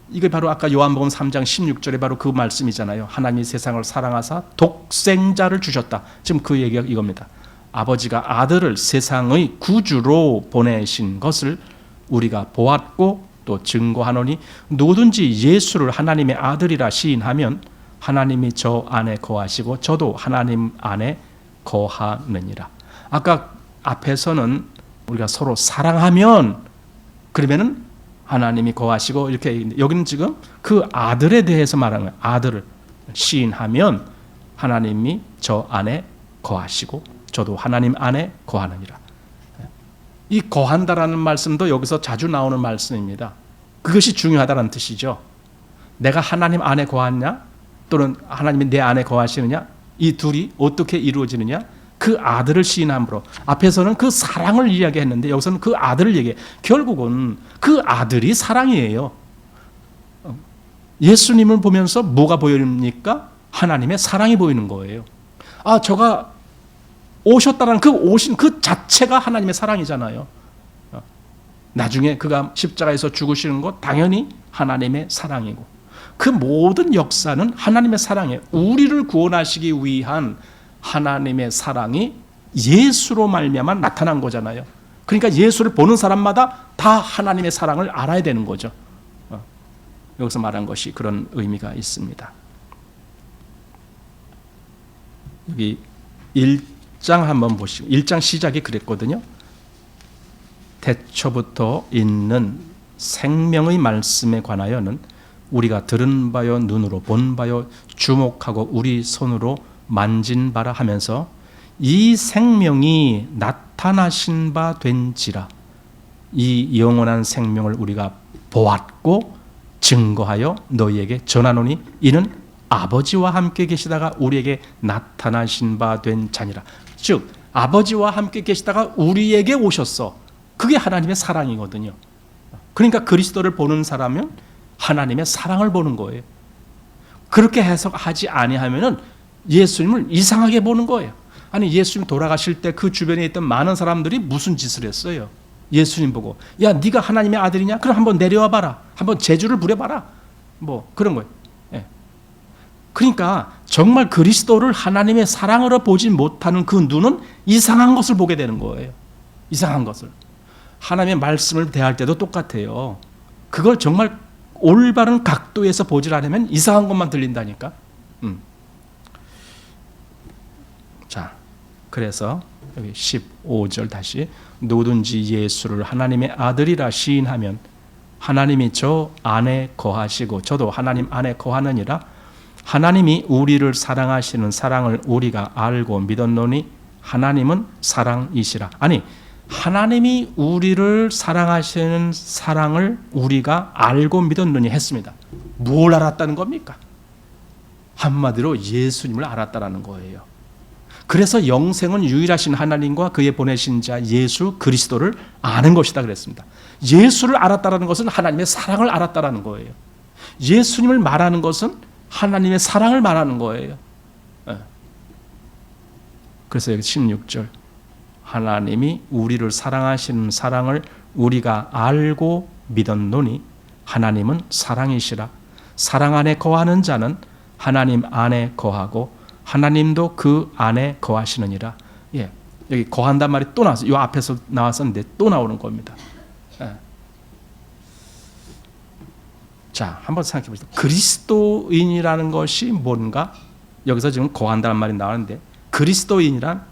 이게 바로 아까 요한복음 3장 16절에 바로 그 말씀이잖아요. 하나님이 세상을 사랑하사 독생자를 주셨다. 지금 그 얘기가 이겁니다. 아버지가 아들을 세상의 구주로 보내신 것을 우리가 보았고 또 증거하노니 누구든지 예수를 하나님의 아들이라 시인하면 하나님이 저 안에 거하시고 저도 하나님 안에 거하느니라. 아까 앞에서는 우리가 서로 사랑하면 그러면은 하나님이 거하시고 이렇게 여기는 지금 그 아들에 대해서 말하는 거예요. 아들을 시인하면 하나님이 저 안에 거하시고 저도 하나님 안에 거하느니라. 이 거한다라는 말씀도 여기서 자주 나오는 말씀입니다. 그것이 중요하다는 뜻이죠. 내가 하나님 안에 거하냐 또는 하나님이 내 안에 거하시느냐 이 둘이 어떻게 이루어지느냐? 그 아들을 시인함으로. 앞에서는 그 사랑을 이야기했는데 여기서는 그 아들을 얘기해. 결국은 그 아들이 사랑이에요. 예수님을 보면서 뭐가 보입니까? 하나님의 사랑이 보이는 거예요. 저가 오셨다는 그 오신 그 자체가 하나님의 사랑이잖아요. 나중에 그가 십자가에서 죽으시는 것 당연히 하나님의 사랑이고 그 모든 역사는 하나님의 사랑이에요. 우리를 구원하시기 위한 하나님의 사랑이 예수로 말미암아 나타난 거잖아요. 그러니까 예수를 보는 사람마다 다 하나님의 사랑을 알아야 되는 거죠. 여기서 말한 것이 그런 의미가 있습니다. 여기 1장 한번 보시고 1장 시작이 그랬거든요. 태초부터 있는 생명의 말씀에 관하여는 우리가 들은 바요 눈으로 본 바요 주목하고 우리 손으로 만진 바라 하면서 이 생명이 나타나신 바 된지라. 이 영원한 생명을 우리가 보았고 증거하여 너희에게 전하노니 이는 아버지와 함께 계시다가 우리에게 나타나신 바 된 자니라. 즉 아버지와 함께 계시다가 우리에게 오셨어. 그게 하나님의 사랑이거든요. 그러니까 그리스도를 보는 사람은 하나님의 사랑을 보는 거예요. 그렇게 해석하지 아니하면은 예수님을 이상하게 보는 거예요. 아니 예수님 돌아가실 때 그 주변에 있던 많은 사람들이 무슨 짓을 했어요? 예수님 보고 야 네가 하나님의 아들이냐? 그럼 한번 내려와 봐라. 한번 제주를 부려봐라. 뭐 그런 거예요. 예. 그러니까 정말 그리스도를 하나님의 사랑으로 보지 못하는 그 눈은 이상한 것을 보게 되는 거예요. 이상한 것을. 하나님의 말씀을 대할 때도 똑같아요. 그걸 정말 올바른 각도에서 보질 않으면 이상한 것만 들린다니까. 자, 그래서 여기 15절 다시 누구든지 예수를 하나님의 아들이라 시인하면 하나님이 저 안에 거하시고 저도 하나님 안에 거하느니라. 하나님이 우리를 사랑하시는 사랑을 우리가 알고 믿었노니 하나님은 사랑이시라. 아니 하나님이 우리를 사랑하시는 사랑을 우리가 알고 믿었느니 했습니다. 뭘 알았다는 겁니까? 한마디로 예수님을 알았다라는 거예요. 그래서 영생은 유일하신 하나님과 그의 보내신 자 예수 그리스도를 아는 것이다 그랬습니다. 예수를 알았다라는 것은 하나님의 사랑을 알았다라는 거예요. 예수님을 말하는 것은 하나님의 사랑을 말하는 거예요. 그래서 여기 16절 하나님이 우리를 사랑하시는 사랑을 우리가 알고 믿었노니 하나님은 사랑이시라. 사랑 안에 거하는 자는 하나님 안에 거하고 하나님도 그 안에 거하시느니라. 예, 여기 거한단 말이 또 나왔어요. 이 앞에서 나왔었는데 또 나오는 겁니다. 예. 자, 한번 생각해 보시죠. 그리스도인이라는 것이 뭔가? 여기서 지금 거한다는 말이 나오는데 그리스도인이란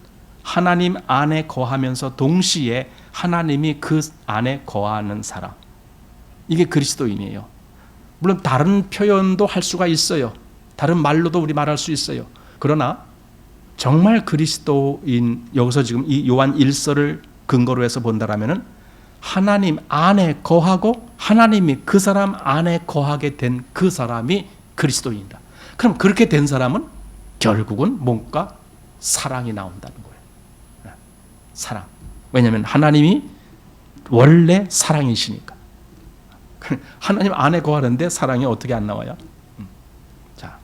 하나님 안에 거하면서 동시에 하나님이 그 안에 거하는 사람. 이게 그리스도인이에요. 물론 다른 표현도 할 수가 있어요. 다른 말로도 우리 말할 수 있어요. 그러나 정말 그리스도인, 여기서 지금 이 요한 1서를 근거로 해서 본다라면은 하나님 안에 거하고 하나님이 그 사람 안에 거하게 된 그 사람이 그리스도인이다. 그럼 그렇게 된 사람은 결국은 뭔가 사랑이 나온다는 거예요. 사랑. 왜냐하면 하나님이 원래 사랑이시니까. 하나님 안에 거하는데 사랑이 어떻게 안 나와요? 자,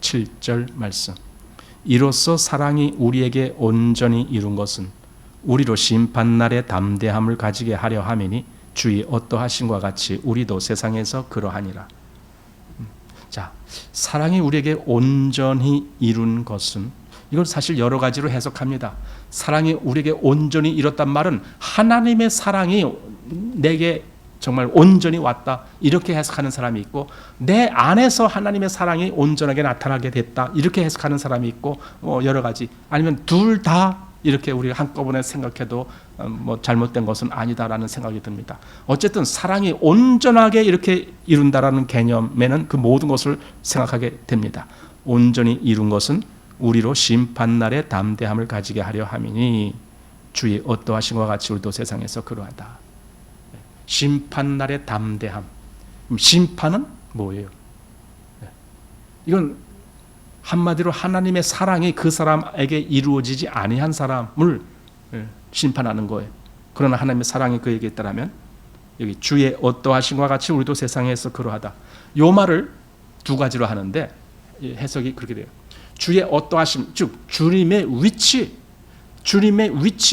17절 말씀. 이로써 사랑이 우리에게 온전히 이룬 것은 우리로 심판날의 담대함을 가지게 하려 함이니 주의 어떠하심과 같이 우리도 세상에서 그러하니라. 자, 사랑이 우리에게 온전히 이룬 것은, 이걸 사실 여러 가지로 해석합니다. 사랑이 우리에게 온전히 이뤘단 말은 하나님의 사랑이 내게 정말 온전히 왔다, 이렇게 해석하는 사람이 있고, 내 안에서 하나님의 사랑이 온전하게 나타나게 됐다, 이렇게 해석하는 사람이 있고, 여러 가지. 아니면 둘 다 이렇게 우리가 한꺼번에 생각해도 잘못된 것은 아니다라는 생각이 듭니다. 어쨌든 사랑이 온전하게 이렇게 이룬다라는 개념에는 그 모든 것을 생각하게 됩니다. 온전히 이룬 것은 우리로 심판날의 담대함을 가지게 하려 함이니 주의 어떠하심과 같이 우리도 세상에서 그러하다. 심판날의 담대함. 심판은 뭐예요? 이건 한마디로 하나님의 사랑이 그 사람에게 이루어지지 아니한 사람을 심판하는 거예요. 그러나 하나님의 사랑이 그에게 있다면 여기 주의 어떠하심과 같이 우리도 세상에서 그러하다. 요 말을 두 가지로 하는데 해석이 그렇게 돼요. 주의 어떠하심, 즉 주님의 위치,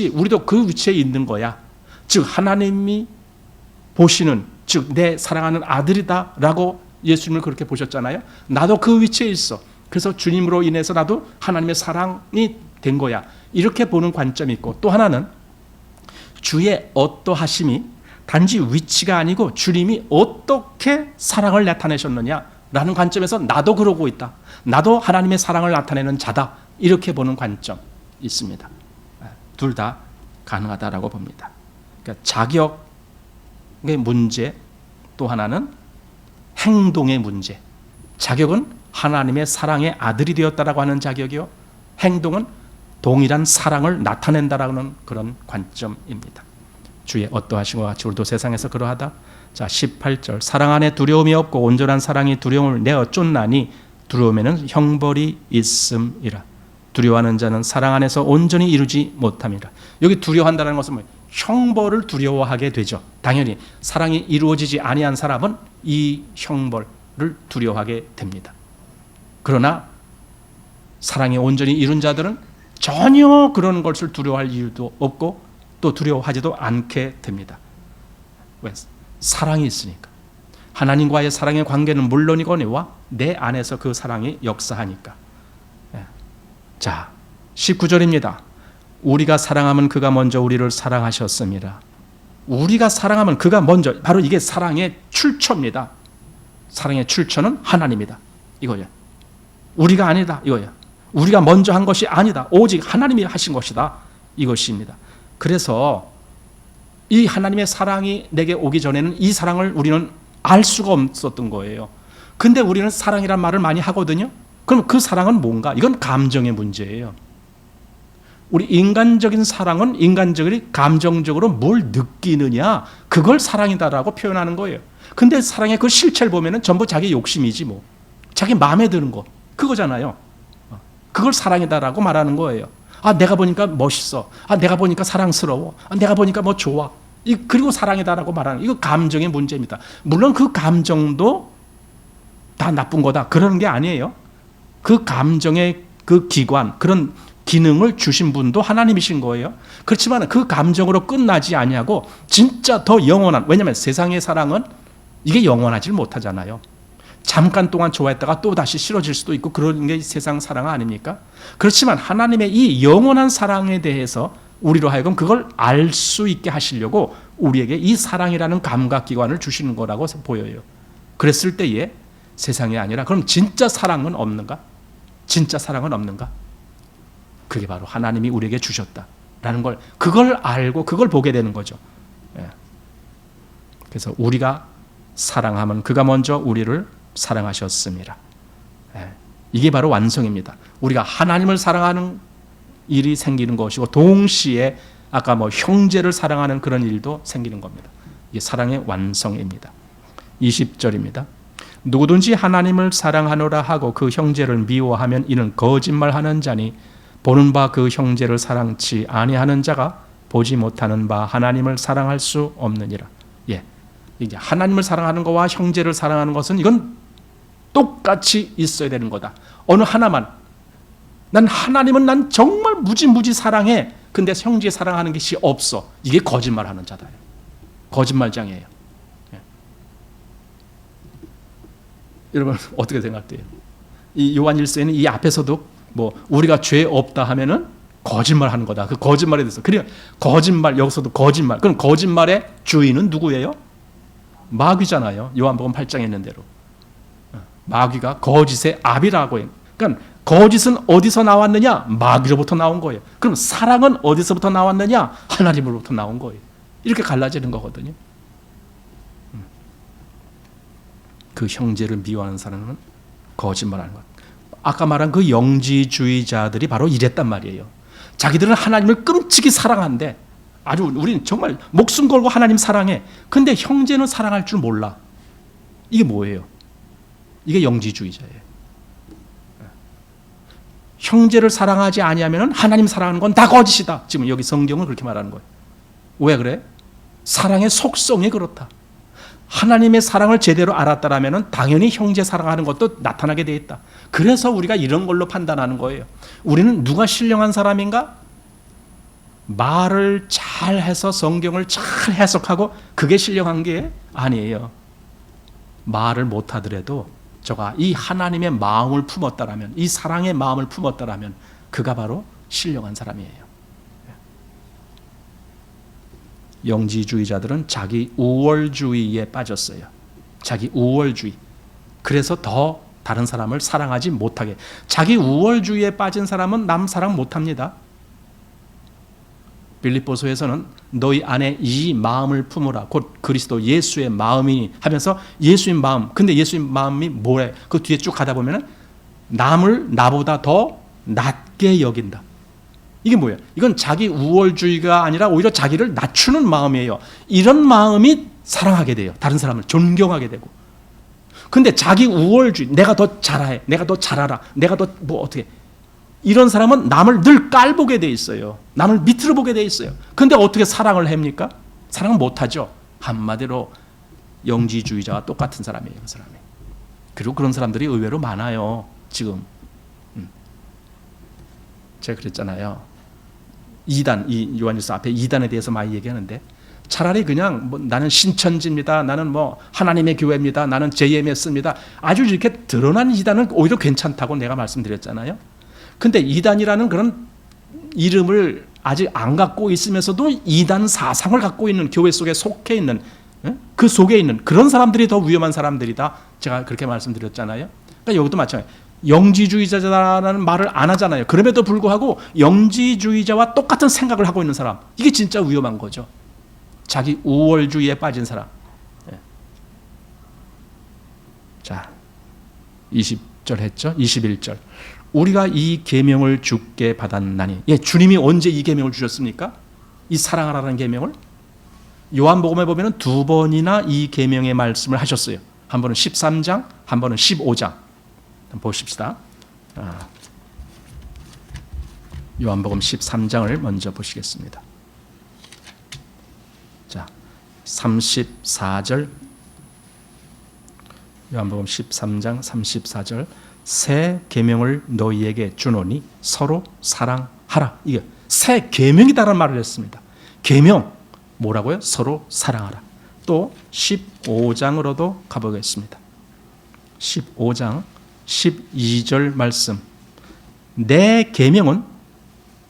우리도 그 위치에 있는 거야. 즉 하나님이 보시는, 즉 내 사랑하는 아들이다라고 예수님을 그렇게 보셨잖아요. 나도 그 위치에 있어. 그래서 주님으로 인해서 나도 하나님의 사랑이 된 거야. 이렇게 보는 관점이 있고, 또 하나는 주의 어떠하심이 단지 위치가 아니고 주님이 어떻게 사랑을 나타내셨느냐라는 관점에서 나도 그러고 있다. 나도 하나님의 사랑을 나타내는 자다. 이렇게 보는 관점 있습니다. 둘 다 가능하다라고 봅니다. 그러니까 자격, 게 문제, 또 하나는 행동의 문제. 자격은 하나님의 사랑의 아들이 되었다라고 하는 자격이요, 행동은 동일한 사랑을 나타낸다라는 그런 관점입니다. 주의 어떠하신 것 같이 우리도 세상에서 그러하다. 자, 18절, 사랑 안에 두려움이 없고 온전한 사랑이 두려움을 내어 쫓나니 두려움에는 형벌이 있음이라. 두려워하는 자는 사랑 안에서 온전히 이루지 못함이라. 여기 두려워한다는 것은 뭐예요? 형벌을 두려워하게 되죠. 당연히 사랑이 이루어지지 아니한 사람은 이 형벌을 두려워하게 됩니다. 그러나 사랑이 온전히 이룬 자들은 전혀 그런 것을 두려워할 이유도 없고 또 두려워하지도 않게 됩니다. 왜? 사랑이 있으니까. 하나님과의 사랑의 관계는 물론이거니와 내 안에서 그 사랑이 역사하니까. 자, 19절입니다. 우리가 사랑하면 그가 먼저 우리를 사랑하셨습니다. 우리가 사랑하면 그가 먼저, 바로 이게 사랑의 출처입니다. 사랑의 출처는 하나님이다, 이거예요. 우리가 아니다, 이거예요. 우리가 먼저 한 것이 아니다, 오직 하나님이 하신 것이다, 이것입니다. 그래서 이 하나님의 사랑이 내게 오기 전에는 이 사랑을 우리는 알 수가 없었던 거예요. 근데 우리는 사랑이란 말을 많이 하거든요. 그럼 그 사랑은 뭔가? 이건 감정의 문제예요. 우리 인간적인 사랑은 인간적으로 감정적으로 뭘 느끼느냐, 그걸 사랑이다라고 표현하는 거예요. 근데 사랑의 그 실체를 보면은 전부 자기 욕심이지 뭐. 자기 마음에 드는 거, 그거잖아요. 그걸 사랑이다라고 말하는 거예요. 아, 내가 보니까 멋있어. 아, 내가 보니까 사랑스러워. 아, 내가 보니까 뭐 좋아. 그리고 사랑이다라고 말하는, 이거 감정의 문제입니다. 물론 그 감정도 다 나쁜 거다, 그러는 게 아니에요. 그 감정의 그 기관, 그런 기능을 주신 분도 하나님이신 거예요. 그렇지만 그 감정으로 끝나지 아니하고 진짜 더 영원한, 왜냐하면 세상의 사랑은 이게 영원하지 못하잖아요. 잠깐 동안 좋아했다가 또 다시 싫어질 수도 있고 그런 게 세상 사랑 아닙니까? 그렇지만 하나님의 이 영원한 사랑에 대해서 우리로 하여금 그걸 알 수 있게 하시려고 우리에게 이 사랑이라는 감각기관을 주시는 거라고 보여요. 그랬을 때에 세상이 아니라 그럼 진짜 사랑은 없는가? 진짜 사랑은 없는가? 그게 바로 하나님이 우리에게 주셨다라는 걸, 그걸 알고 그걸 보게 되는 거죠. 그래서 우리가 사랑하면 그가 먼저 우리를 사랑하셨습니다. 이게 바로 완성입니다. 우리가 하나님을 사랑하는 일이 생기는 것이고 동시에 아까 뭐 형제를 사랑하는 그런 일도 생기는 겁니다. 이게 사랑의 완성입니다. 20절입니다. 누구든지 하나님을 사랑하노라 하고 그 형제를 미워하면 이는 거짓말하는 자니 보는 바 그 형제를 사랑치 아니하는 자가 보지 못하는 바 하나님을 사랑할 수 없느니라. 예, 이제 하나님을 사랑하는 것과 형제를 사랑하는 것은 이건 똑같이 있어야 되는 거다. 어느 하나만, 난 하나님은 난 정말 무지 사랑해, 근데 형제 사랑하는 것이 없어, 이게 거짓말하는 자다. 거짓말장이에요. 예. 여러분 어떻게 생각돼요? 이 요한 1서에는 이 앞에서도 뭐 우리가 죄 없다 하면은 거짓말하는 거다, 그 거짓말에 대해서. 그러니까 거짓말, 여기서도 거짓말. 그럼 거짓말의 주인은 누구예요? 마귀잖아요. 요한복음 8장에 있는 대로 마귀가 거짓의 아비라고 해요. 그러니까 거짓은 어디서 나왔느냐? 마귀로부터 나온 거예요. 그럼 사랑은 어디서부터 나왔느냐? 하나님으로부터 나온 거예요. 이렇게 갈라지는 거거든요. 그 형제를 미워하는 사람은 거짓말하는 것. 아까 말한 그 영지주의자들이 바로 이랬단 말이에요. 자기들은 하나님을 끔찍이 사랑한데, 아주 우리는 정말 목숨 걸고 하나님 사랑해. 근데 형제는 사랑할 줄 몰라. 이게 뭐예요? 이게 영지주의자예요. 형제를 사랑하지 아니하면 하나님 사랑하는 건 다 거짓이다. 지금 여기 성경은 그렇게 말하는 거예요. 왜 그래? 사랑의 속성이 그렇다. 하나님의 사랑을 제대로 알았다라면 당연히 형제 사랑하는 것도 나타나게 돼 있다. 그래서 우리가 이런 걸로 판단하는 거예요. 우리는 누가 신령한 사람인가? 말을 잘해서 성경을 잘 해석하고 그게 신령한 게 아니에요. 말을 못하더라도 저가 이 하나님의 마음을 품었다라면, 이 사랑의 마음을 품었다라면 그가 바로 신령한 사람이에요. 영지주의자들은 자기 우월주의에 빠졌어요. 자기 우월주의. 그래서 더 다른 사람을 사랑하지 못하게. 자기 우월주의에 빠진 사람은 남 사랑 못합니다. 빌립보서에서는 너희 안에 이 마음을 품으라. 곧 그리스도 예수의 마음이니 하면서 예수의 마음. 근데 예수의 마음이 뭐래? 그 뒤에 쭉 가다 보면은 남을 나보다 더 낮게 여긴다. 이게 뭐예요? 이건 자기 우월주의가 아니라 오히려 자기를 낮추는 마음이에요. 이런 마음이 사랑하게 돼요. 다른 사람을 존경하게 되고. 근데 자기 우월주의, 내가 더 잘해, 내가 더 잘 알아, 내가 더 뭐 어떻게, 이런 사람은 남을 늘 깔보게 돼 있어요. 남을 밑으로 보게 돼 있어요. 근데 어떻게 사랑을 합니까? 사랑은 못하죠. 한마디로 영지주의자와 똑같은 사람이에요. 그 사람이. 그리고 그런 사람들이 의외로 많아요. 지금. 제가 그랬잖아요. 이단, 이 요한일서 앞에 이단에 대해서 많이 얘기하는데 차라리 그냥 뭐 나는 신천지입니다. 나는 뭐 하나님의 교회입니다. 나는 JMS입니다. 아주 이렇게 드러난 이단은 오히려 괜찮다고 내가 말씀드렸잖아요. 근데 이단이라는 그런 이름을 아직 안 갖고 있으면서도 이단 사상을 갖고 있는 교회 속에 속해 있는 그 속에 있는 그런 사람들이 더 위험한 사람들이다. 제가 그렇게 말씀드렸잖아요. 그러니까 여기도 마찬가지예요. 영지주의자라는 말을 안 하잖아요. 그럼에도 불구하고 영지주의자와 똑같은 생각을 하고 있는 사람, 이게 진짜 위험한 거죠. 자기 우월주의에 빠진 사람. 자, 20절 했죠? 21절. 우리가 이 계명을 주께 받았나니. 예, 주님이 언제 이 계명을 주셨습니까? 이 사랑하라는 계명을 요한복음에 보면은 두 번이나 이 계명의 말씀을 하셨어요. 한 번은 13장, 한 번은 15장. 한번 보십시다. 요한복음 13장을 먼저 보시겠습니다. 자, 34절. 요한복음 13장 34절. 새 계명을 너희에게 주노니 서로 사랑하라. 이게 새 계명이다라는 말을 했습니다. 계명 뭐라고요? 서로 사랑하라. 또 15장으로도 가보겠습니다. 15장 12절 말씀. 내 계명은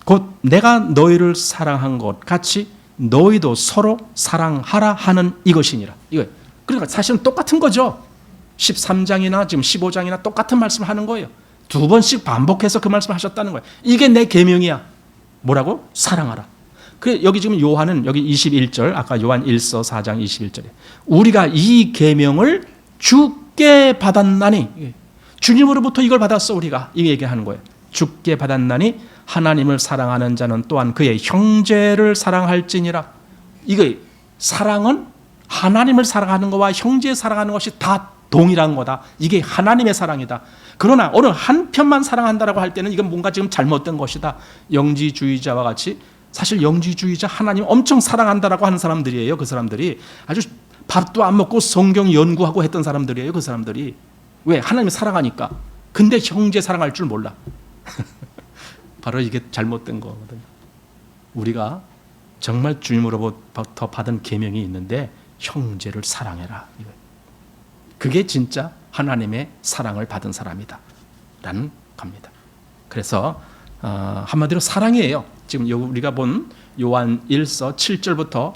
곧 내가 너희를 사랑한 것 같이 너희도 서로 사랑하라 하는 이것이니라. 이거 그러니까 사실은 똑같은 거죠. 13장이나 지금 15장이나 똑같은 말씀을 하는 거예요. 두 번씩 반복해서 그 말씀을 하셨다는 거예요. 이게 내 계명이야. 뭐라고? 사랑하라. 그래 여기 지금 요한은 여기 21절 아까 요한 1서 4장 21절에 우리가 이 계명을 주께 받았나니 주님으로부터 이걸 받았어 우리가 이 얘기하는 거예요. 주께 받았나니 하나님을 사랑하는 자는 또한 그의 형제를 사랑할지니라. 이거 사랑은 하나님을 사랑하는 것과 형제 사랑하는 것이 다 동일한 거다. 이게 하나님의 사랑이다. 그러나 어느 한편만 사랑한다라고 할 때는 이건 뭔가 지금 잘못된 것이다. 영지주의자와 같이 사실 영지주의자 하나님 엄청 사랑한다라고 하는 사람들이에요. 그 사람들이 아주 밥도 안 먹고 성경 연구하고 했던 사람들이에요. 그 사람들이. 왜? 하나님을 사랑하니까. 근데 형제 사랑할 줄 몰라. 바로 이게 잘못된 거거든요. 우리가 정말 주님으로부터 받은 계명이 있는데 형제를 사랑해라. 그게 진짜 하나님의 사랑을 받은 사람이다 라는 겁니다. 그래서 한마디로 사랑이에요. 지금 우리가 본 요한 1서 7절부터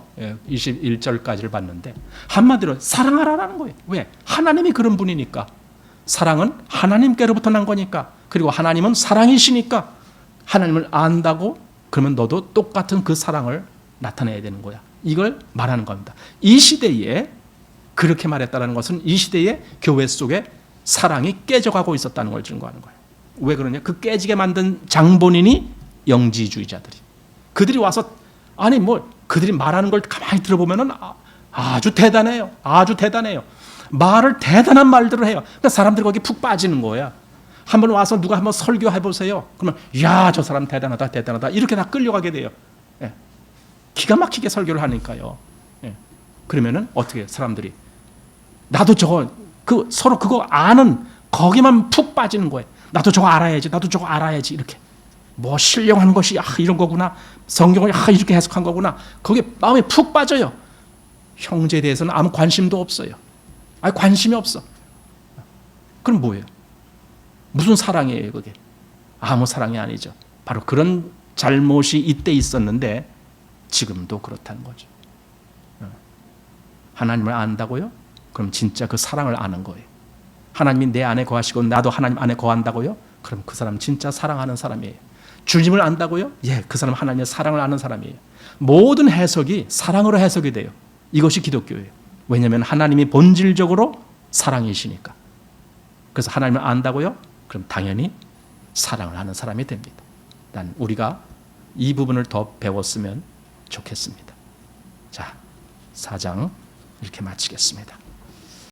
21절까지를 봤는데 한마디로 사랑하라는 거예요. 왜? 하나님이 그런 분이니까. 사랑은 하나님께로부터 난 거니까. 그리고 하나님은 사랑이시니까 하나님을 안다고 그러면 너도 똑같은 그 사랑을 나타내야 되는 거야. 이걸 말하는 겁니다. 이 시대에 그렇게 말했다는 것은 이 시대에 교회 속에 사랑이 깨져가고 있었다는 걸 증거하는 거예요. 왜 그러냐? 그 깨지게 만든 장본인이 영지주의자들이. 그들이 와서 아니 뭐 그들이 말하는 걸 가만히 들어보면은 아주 대단해요. 아주 대단해요. 말을 대단한 말들을 해요. 그러니까 사람들이 거기 푹 빠지는 거야. 한번 와서 누가 한번 설교해 보세요. 그러면 야, 저 사람 대단하다, 대단하다 이렇게 다 끌려가게 돼요. 예. 기가 막히게 설교를 하니까요. 예. 그러면은 어떻게 사람들이 나도 저거 서로 그거 아는 거기만 푹 빠지는 거예요. 나도 저거 알아야지, 나도 저거 알아야지 이렇게. 뭐 신령한 것이 이런 거구나. 성경을 이렇게 해석한 거구나. 거기에 마음이 푹 빠져요. 형제에 대해서는 아무 관심도 없어요. 아니 관심이 없어. 그럼 뭐예요? 무슨 사랑이에요 그게? 아무 사랑이 아니죠. 바로 그런 잘못이 이때 있었는데 지금도 그렇다는 거죠. 하나님을 안다고요? 그럼 진짜 그 사랑을 아는 거예요. 하나님이 내 안에 거하시고 나도 하나님 안에 거한다고요? 그럼 그 사람 진짜 사랑하는 사람이에요. 주님을 안다고요? 예, 그 사람 하나님의 사랑을 아는 사람이에요. 모든 해석이 사랑으로 해석이 돼요. 이것이 기독교예요. 왜냐하면 하나님이 본질적으로 사랑이시니까. 그래서 하나님을 안다고요? 그럼 당연히 사랑을 하는 사람이 됩니다. 난 우리가 이 부분을 더 배웠으면 좋겠습니다. 자, 4장 이렇게 마치겠습니다.